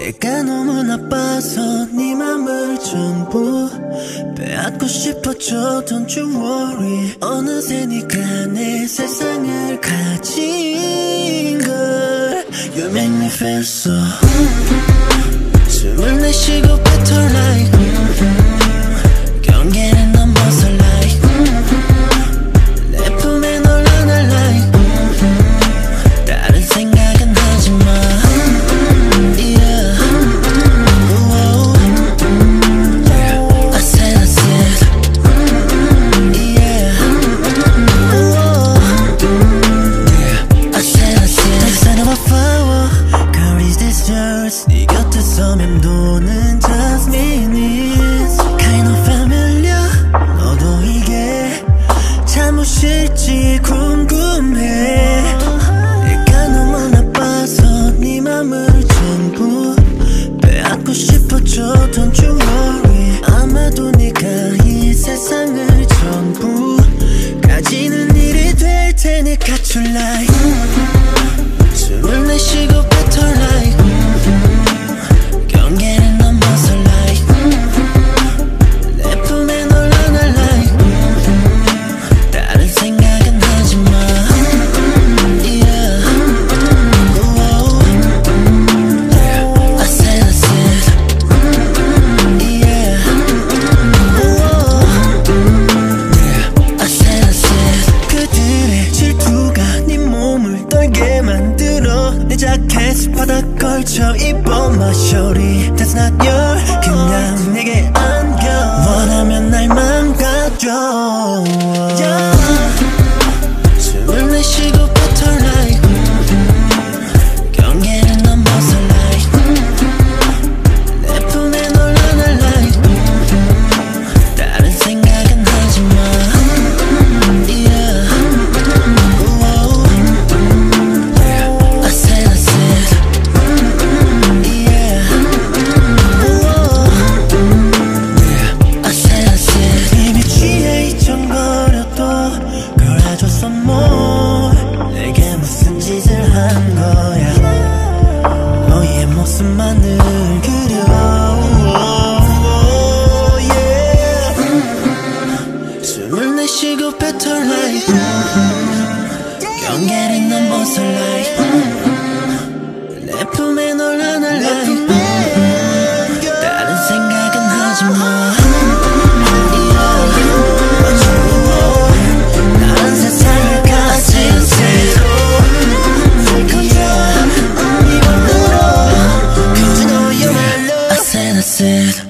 내가 너무 나빠서 네 맘을 전부 빼앗고 싶어져. Don't you worry. 어느새 네가 내 세상을 가진 걸. You make me feel so 숨을 내쉬고 better like 경계를 넘어서 like 내 품에 널 안아 like 다른 생각은 하지마. Yeah. Whoa. I said yeah. Whoa. I said 내 사랑과 flower. Girl is this yours. 네 곁에서 맴도는 just minutes. Kind of familiar. 너도 이게 잠옷일지 궁금해. 내가 너무 나빠서 네 맘을 전부 빼앗고 싶어져. Don't you worry. 아마도 네가 이 세상을 전부 가지는 일이 될 테니까 tonight. 숨을 내쉬고 better like 경계를 넘어서 like 내 품에 널 안아 like 다른 생각은 하지마. Yeah. Whoa. I said yeah. Whoa. I said 그들의 질투가 네 몸을 떨게 만들어. 내 자켓 바닥 걸쳐 입어 my shorty. That's not your. 그냥 내게 안겨. 원하면 날 망가져. Yeah. 숨을 내쉬고 better like 경계를 넘어서 like 내 품에 널 안아 like 다른 생각은 하지마. Yeah. Whoa. I said yeah. Whoa. I said 이미 취해 잊혀버려도 걸어줘서 뭐 내게 무슨 짓을 한 거야. 너의 모습만을 그려. Yeah. 숨을 내쉬고 better like 경계를 넘어서 like 내 품에 널 안아 like 다른 생각은 하지마. 다른 세상을 가진 채로 이걸로 Cause you know you're my love. I said